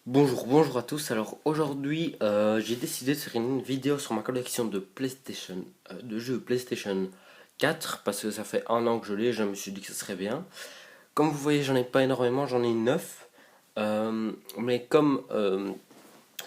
Bonjour à tous. Alors aujourd'hui, j'ai décidé de faire une vidéo sur ma collection de PlayStation, de jeux PlayStation 4 parce que ça fait un an que je l'ai. Je me suis dit que ce serait bien. Comme vous voyez, j'en ai pas énormément, j'en ai 9. Mais comme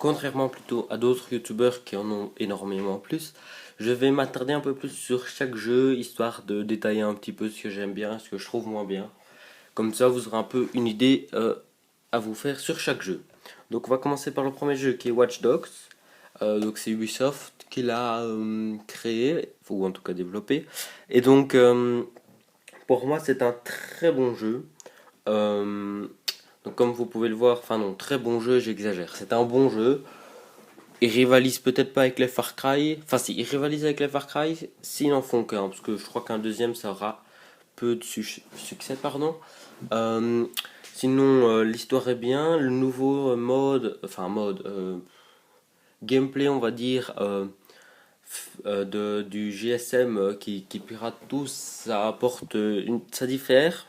contrairement plutôt à d'autres youtubeurs qui en ont énormément plus, je vais m'attarder un peu plus sur chaque jeu histoire de détailler un petit peu ce que j'aime bien, ce que je trouve moins bien. Comme ça, vous aurez un peu une idée à vous faire sur chaque jeu. Donc, on va commencer par le premier jeu qui est Watch Dogs. Donc, c'est Ubisoft qui l'a créé, ou en tout cas développé. Et donc, pour moi, c'est un très bon jeu. Euh, donc, comme vous pouvez le voir, enfin non, très bon jeu, j'exagère. C'est un bon jeu. Il rivalise peut-être pas avec les Far Cry. Enfin, si, il rivalise avec les Far Cry s'ils n'en font qu'un. Parce que je crois qu'un deuxième, ça aura peu de succès, pardon. Euh, Sinon, l'histoire est bien. Le nouveau gameplay, on va dire, du GSM qui pirate tous, ça apporte ça diffère.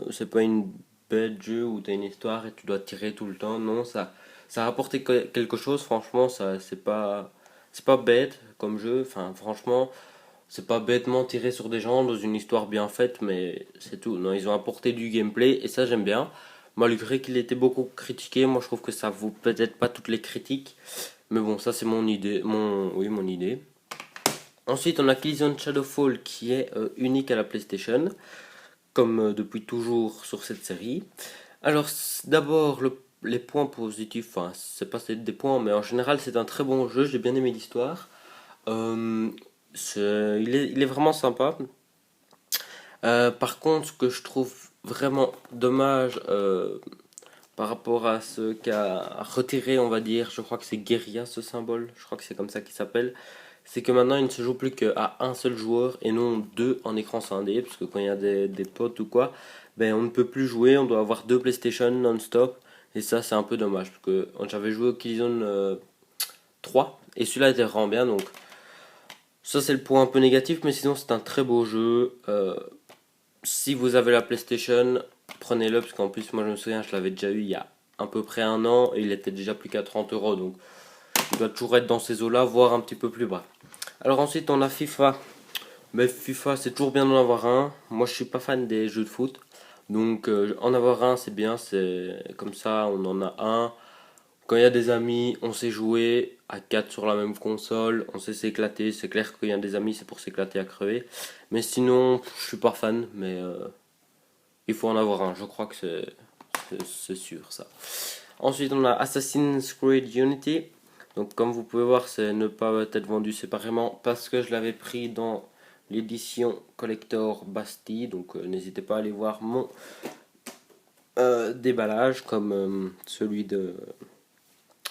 C'est pas une bête jeu où tu as une histoire et tu dois tirer tout le temps. Non, ça a apporté quelque chose. Franchement, ça, c'est pas bête comme jeu. Enfin, franchement, c'est pas bêtement tiré sur des gens dans une histoire bien faite, mais c'est tout. Non, ils ont apporté du gameplay et ça j'aime bien. Malgré qu'il était beaucoup critiqué, moi je trouve que ça vaut peut-être pas toutes les critiques. Mais bon, ça c'est mon idée, mon idée. Ensuite, on a Killzone Shadowfall qui est unique à la PlayStation, comme depuis toujours sur cette série. Alors, d'abord, les points positifs, enfin, c'est pas des points, mais en général, c'est un très bon jeu, j'ai bien aimé l'histoire. Euh, il est vraiment sympa. Par contre, ce que je trouve vraiment dommage par rapport à ce qu'a retiré, on va dire, je crois que c'est Guerilla ce symbole, je crois que c'est comme ça qu'il s'appelle, c'est que maintenant il ne se joue plus qu'à un seul joueur et non deux en écran scindé, parce que quand il y a des potes ou quoi, ben on ne peut plus jouer, on doit avoir deux PlayStation non-stop, et ça c'est un peu dommage, parce que j'avais joué au Killzone 3, et celui-là était vraiment bien, donc ça c'est le point un peu négatif, mais sinon c'est un très beau jeu. Si vous avez la PlayStation, prenez-le parce qu'en plus, moi je me souviens, je l'avais déjà eu il y a à peu près un an et il était déjà plus qu'à 30 € donc il doit toujours être dans ces eaux-là, voire un petit peu plus bas. Alors ensuite, on a FIFA. Mais FIFA, c'est toujours bien d'en avoir un. Moi je suis pas fan des jeux de foot donc en avoir un, c'est bien, c'est comme ça, on en a un. Quand il y a des amis, on sait jouer à 4 sur la même console, on sait s'éclater. C'est clair que quand il y a des amis, c'est pour s'éclater à crever. Mais sinon, je suis pas fan, mais il faut en avoir un, je crois que c'est sûr ça. Ensuite, on a Assassin's Creed Unity. Donc, comme vous pouvez voir, c'est ne pas être vendu séparément parce que je l'avais pris dans l'édition collector Bastille. Donc, n'hésitez pas à aller voir mon déballage comme celui de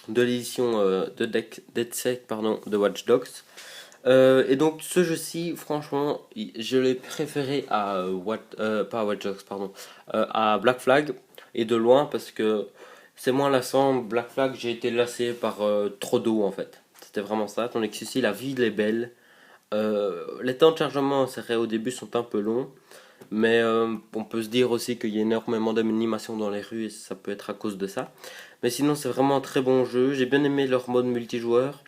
l'édition DeadSec, pardon, de Watch Dogs. Et donc ce jeu-ci, franchement, je l'ai préféré à pas à Watch Dogs, pardon, à Black Flag et de loin parce que c'est moins lassant. Black Flag, j'ai été lassé par trop d'eau en fait. C'était vraiment ça. Tandis que ceci, la ville est belle. Les temps de chargement, c'est vrai, au début sont un peu longs, mais on peut se dire aussi qu'il y a énormément d'animations dans les rues et ça peut être à cause de ça. Mais sinon, c'est vraiment un très bon jeu. J'ai bien aimé leur mode multijoueur.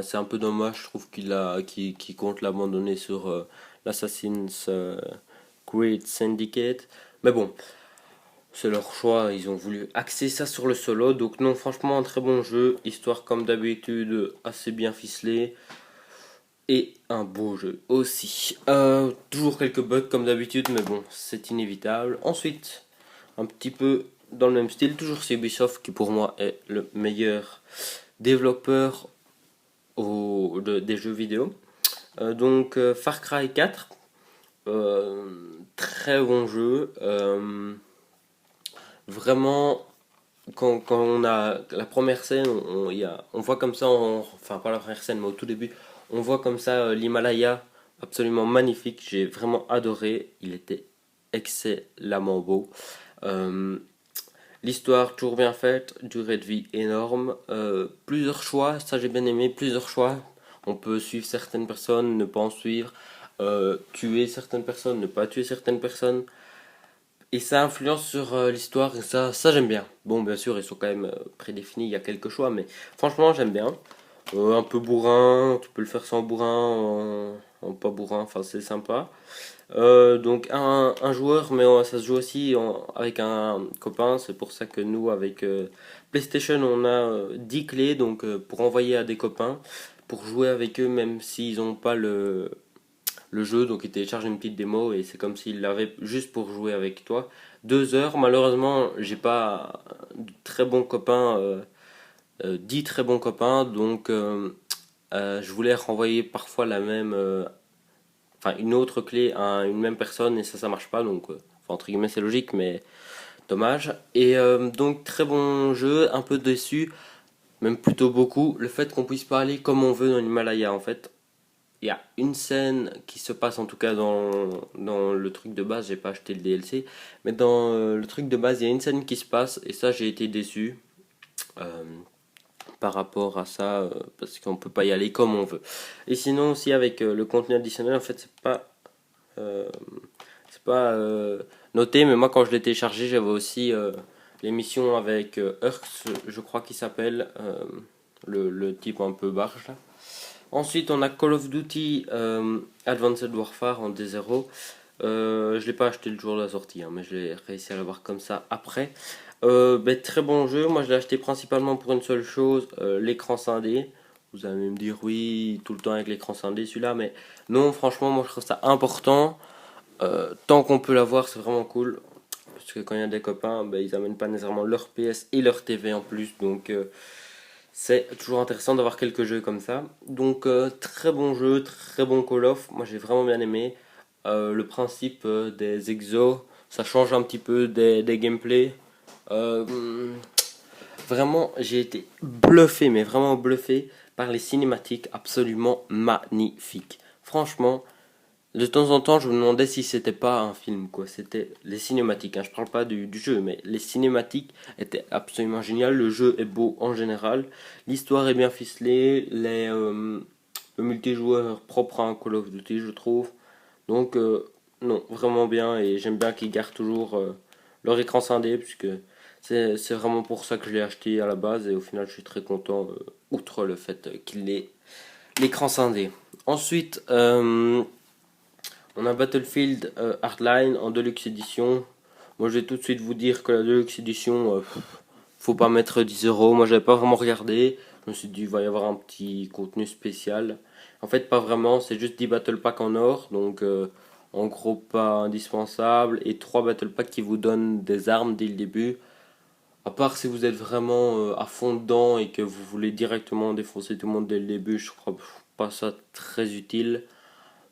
C'est un peu dommage, je trouve qu'il compte l'abandonner sur l'Assassin's Creed Syndicate. Mais bon, c'est leur choix, ils ont voulu axer ça sur le solo. Donc non, franchement, un très bon jeu. Histoire comme d'habitude, assez bien ficelée. Et un beau jeu aussi. Toujours quelques bugs comme d'habitude, mais bon, c'est inévitable. Ensuite, un petit peu dans le même style, toujours c'est Ubisoft qui pour moi est le meilleur développeur des jeux vidéo. Far Cry 4, très bon jeu. Vraiment, quand on a la première scène, on voit comme ça, enfin pas la première scène, mais au tout début, on voit comme ça l'Himalaya, absolument magnifique. J'ai vraiment adoré. Il était excellemment beau. Euh, L'histoire toujours bien faite, durée de vie énorme, plusieurs choix, ça j'ai bien aimé, plusieurs choix. On peut suivre certaines personnes, ne pas en suivre, tuer certaines personnes, ne pas tuer certaines personnes. et ça influence sur l'histoire, et ça j'aime bien. Bon, bien sûr, ils sont quand même prédéfinis, il y a quelques choix, mais franchement, j'aime bien. Un peu bourrin, tu peux le faire sans bourrin, en pas bourrin, enfin c'est sympa. Donc un joueur, mais ça se joue aussi avec un copain. C'est pour ça que nous, avec PlayStation, on a 10 clés donc, pour envoyer à des copains, pour jouer avec eux, même s'ils n'ont pas le jeu. Donc ils téléchargent une petite démo et c'est comme s'ils l'avaient juste pour jouer avec toi. 2 heures, malheureusement, j'ai pas de très bons copains, 10 très bons copains, donc je voulais renvoyer parfois la même enfin une autre clé à une même personne et ça marche pas donc enfin, entre guillemets c'est logique mais dommage et donc très bon jeu, un peu déçu, même plutôt beaucoup le fait qu'on puisse pas aller comme on veut dans l'Himalaya. En fait il y a une scène qui se passe, en tout cas dans le truc de base, j'ai pas acheté le DLC, mais dans le truc de base il y a une scène qui se passe et ça j'ai été déçu euh, par rapport à ça, parce qu'on peut pas y aller comme on veut. Et sinon aussi avec le contenu additionnel, en fait euh, c'est pas noté, mais moi quand je l'ai téléchargé, j'avais aussi l'émission avec Hurks, je crois qu'il s'appelle, le type un peu barge là. Ensuite, on a Call of Duty Advanced Warfare en D0. Je l'ai pas acheté le jour de la sortie, hein, mais je l'ai réussi à l'avoir comme ça après. Très bon jeu, moi je l'ai acheté principalement pour une seule chose, l'écran scindé. Vous allez me dire oui, tout le temps avec l'écran scindé celui-là, mais non, franchement, moi je trouve ça important. Tant qu'on peut l'avoir, c'est vraiment cool. Parce que quand il y a des copains, ils amènent pas nécessairement leur PS et leur TV en plus. Donc c'est toujours intéressant d'avoir quelques jeux comme ça. Donc très bon jeu, très bon Call of. Moi j'ai vraiment bien aimé. Le principe des exos, ça change un petit peu des gameplays. Euh, Vraiment, j'ai été bluffé, mais vraiment bluffé par les cinématiques absolument magnifiques. Franchement, de temps en temps, je me demandais si c'était pas un film, quoi. C'était les cinématiques, hein. Je parle pas du jeu, mais les cinématiques étaient absolument géniales. Le jeu est beau en général. L'histoire est bien ficelée. Le multijoueur propre à un Call of Duty, je trouve. Donc, non, vraiment bien. Et j'aime bien qu'ils gardent toujours leur écran scindé, puisque c'est vraiment pour ça que je l'ai acheté à la base. Et au final, je suis très content, outre le fait qu'il ait l'écran scindé. Ensuite, on a Battlefield Hardline en Deluxe Edition. Moi, je vais tout de suite vous dire que la Deluxe Edition, faut pas mettre 10 euros. Moi, j'avais pas vraiment regardé. Je me suis dit, il va y avoir un petit contenu spécial. En fait, pas vraiment. C'est juste 10 Battle Packs en or. Donc, en gros, pas indispensable. Et 3 Battle Packs qui vous donnent des armes dès le début. À part si vous êtes vraiment à fond dedans et que vous voulez directement défoncer tout le monde dès le début, je crois pas ça très utile.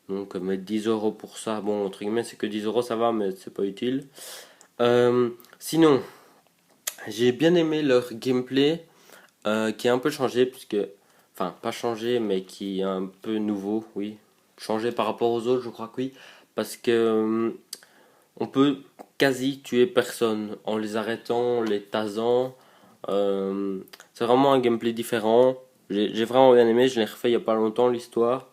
Donc mettre 10 euros pour ça, bon, entre guillemets, c'est que 10 euros, ça va, mais c'est pas utile. Sinon, j'ai bien aimé leur gameplay qui a un peu changé, puisque, enfin, pas changé, mais qui est un peu nouveau, oui. Changé par rapport aux autres, je crois que oui. Parce que on peut quasi tuer personne en les arrêtant, en les tasant. C'est vraiment un gameplay différent. J'ai vraiment bien aimé, je l'ai refait il y a pas longtemps l'histoire.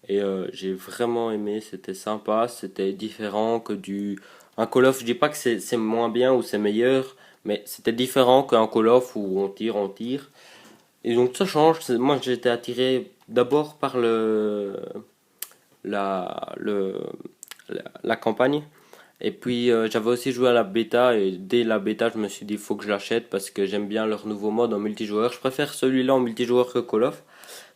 Et j'ai vraiment aimé, c'était sympa, c'était différent que du... Un Call of, je dis pas que c'est moins bien ou c'est meilleur, mais c'était différent qu'un Call of où on tire, on tire. Et donc ça change, moi j'ai été attiré d'abord par la, le, la campagne. Et puis j'avais aussi joué à la bêta et dès la bêta je me suis dit il faut que je l'achète parce que j'aime bien leur nouveau mode en multijoueur. Je préfère celui-là en multijoueur que Call of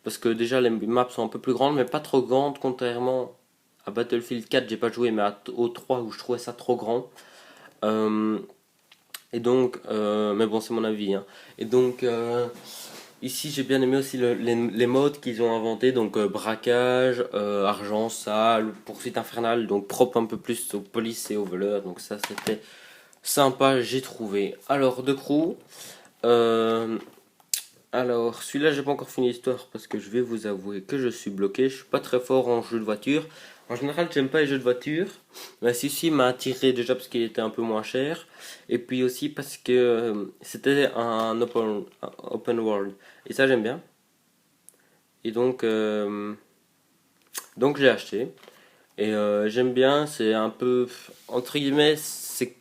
parce que déjà les maps sont un peu plus grandes mais pas trop grandes contrairement à Battlefield 4 j'ai pas joué mais au 3 où je trouvais ça trop grand. Euh, et donc mais bon c'est mon avis hein. Et donc ici, j'ai bien aimé aussi les modes qu'ils ont inventés, donc braquage, argent, sale, poursuite infernale, donc propre un peu plus aux polices et aux voleurs, donc ça c'était sympa, j'ai trouvé. Alors, de crew, euh, alors celui-là j'ai pas encore fini l'histoire parce que je vais vous avouer que je suis bloqué, je suis pas très fort en jeu de voiture. En général, j'aime pas les jeux de voiture, mais celui-ci m'a attiré déjà parce qu'il était un peu moins cher, et puis aussi parce que c'était un open world, et ça j'aime bien. Et donc j'ai acheté. Et j'aime bien, c'est un peu, entre guillemets, c'est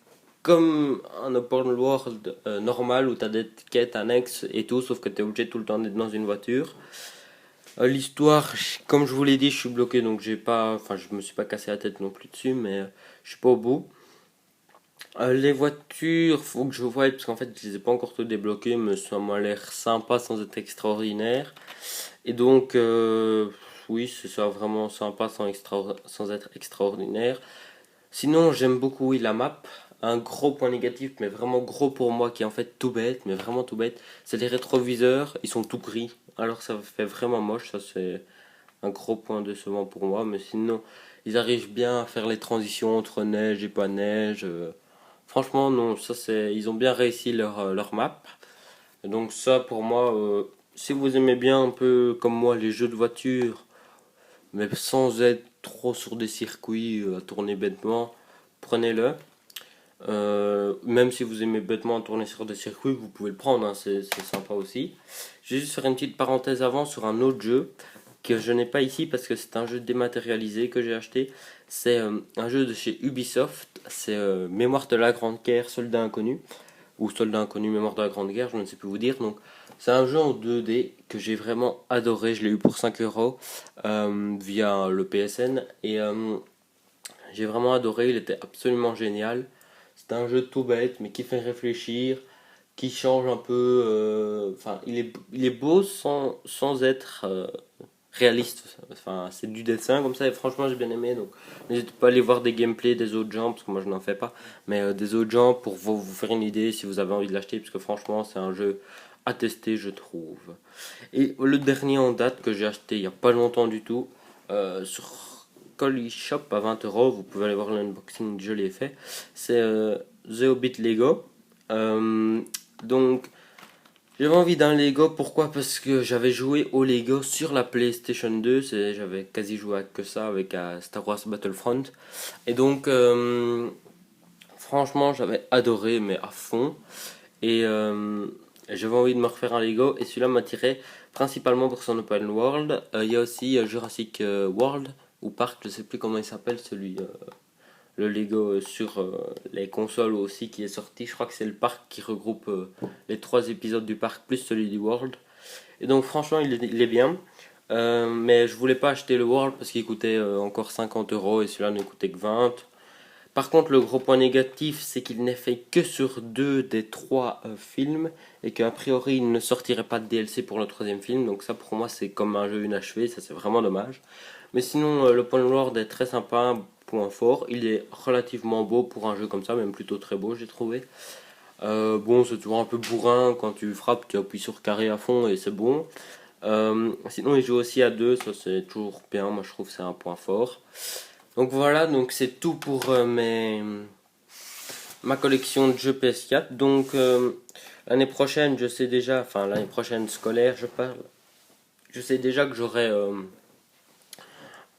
comme un open world normal où tu as des quêtes annexes et tout, sauf que tu es obligé tout le temps d'être dans une voiture. L'histoire, comme je vous l'ai dit, je suis bloqué donc j'ai pas, enfin je me suis pas cassé la tête non plus dessus, mais je suis pas au bout. Les voitures, faut que je voie parce qu'en fait je les ai pas encore tout débloquées, mais ça m'a l'air sympa sans être extraordinaire. Et donc oui, c'est ça vraiment sympa sans être extraordinaire. Sinon, j'aime beaucoup oui, la map. Un gros point négatif, mais vraiment gros pour moi, qui est en fait tout bête, mais vraiment tout bête, c'est les rétroviseurs, ils sont tout gris. Alors ça fait vraiment moche, ça c'est un gros point décevant pour moi, mais sinon, ils arrivent bien à faire les transitions entre neige et pas neige. Franchement, non, ça c'est, ils ont bien réussi leur map. Et donc ça pour moi, si vous aimez bien un peu comme moi les jeux de voiture, mais sans être trop sur des circuits à tourner bêtement, prenez-le. Même si vous aimez bêtement tourner sur des circuits, vous pouvez le prendre, hein, c'est sympa aussi. Je vais juste faire une petite parenthèse avant sur un autre jeu que je n'ai pas ici parce que c'est un jeu dématérialisé que j'ai acheté. C'est un jeu de chez Ubisoft, c'est Mémoire de la Grande Guerre, Soldat Inconnu, ou Soldat Inconnu, Mémoire de la Grande Guerre, je ne sais plus vous dire. Donc, c'est un jeu en 2D que j'ai vraiment adoré, je l'ai eu pour 5 euros via le PSN et j'ai vraiment adoré, il était absolument génial. C'est un jeu tout bête, mais qui fait réfléchir, qui change un peu. Enfin, il est beau sans être réaliste. Enfin, c'est du dessin comme ça, et franchement, j'ai bien aimé. Donc, n'hésitez pas à aller voir des gameplays des autres gens, parce que moi, je n'en fais pas. Mais des autres gens pour vous faire une idée si vous avez envie de l'acheter, parce que franchement, c'est un jeu à tester, je trouve. Et le dernier en date que j'ai acheté il n'y a pas longtemps du tout, sur Collie Shop à 20 euros, vous pouvez aller voir l'unboxing, je l'ai fait. C'est The Hobbit Lego. Euh, donc, j'avais envie d'un Lego, pourquoi? Parce que j'avais joué au Lego sur la PlayStation 2, j'avais quasi joué à que ça avec Star Wars Battlefront. Et donc, franchement, j'avais adoré, mais à fond. Et j'avais envie de me refaire un Lego, et celui-là m'attirait principalement pour son open world. Il y a aussi Jurassic World, ou Park, je sais plus comment il s'appelle celui. Le Lego sur les consoles aussi qui est sorti. Je crois que c'est le parc qui regroupe les trois épisodes du parc plus celui du World. Et donc franchement il est bien. Mais je voulais pas acheter le World parce qu'il coûtait encore 50 euros et celui-là ne coûtait que 20. Par contre le gros point négatif c'est qu'il n'est fait que sur deux des trois films et qu'a priori il ne sortirait pas de DLC pour le troisième film. Donc ça pour moi c'est comme un jeu inachevé, ça c'est vraiment dommage. Mais sinon, le Point Lord est très sympa, point fort. Il est relativement beau pour un jeu comme ça, même plutôt très beau, j'ai trouvé. Bon, c'est toujours un peu bourrin quand tu frappes, tu appuies sur carré à fond et c'est bon. Sinon, il joue aussi à deux, ça c'est toujours bien. Moi, je trouve que c'est un point fort. Donc voilà, donc c'est tout pour ma collection de jeux PS4. Donc l'année prochaine, je sais déjà, enfin l'année prochaine scolaire, je parle. Je sais déjà que j'aurai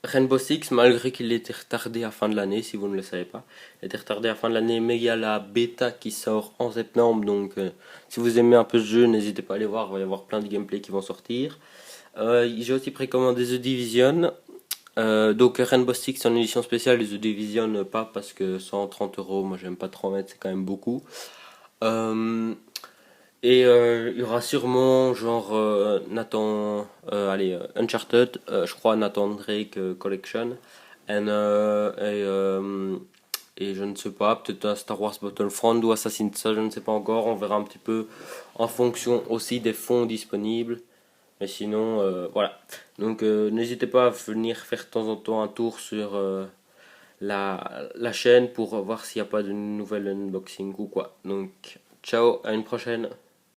Rainbow Six, malgré qu'il ait été retardé à fin de l'année, si vous ne le savez pas, il a été retardé à fin de l'année, mais il y a la bêta qui sort en septembre, donc si vous aimez un peu ce jeu, n'hésitez pas à aller voir, il va y avoir plein de gameplay qui vont sortir. J'ai aussi précommandé The Division, donc Rainbow Six en édition spéciale, The Division pas parce que 130 euros, moi j'aime pas trop mettre, c'est quand même beaucoup. Euh, et il y aura sûrement genre Uncharted, je crois Nathan Drake Collection, et je ne sais pas, peut-être un Star Wars Battlefront ou Assassin's Creed, je ne sais pas encore, on verra un petit peu en fonction aussi des fonds disponibles. Mais sinon, voilà. Donc n'hésitez pas à venir faire de temps en temps un tour sur la chaîne pour voir s'il n'y a pas de nouvelle unboxing ou quoi. Donc ciao, à une prochaine.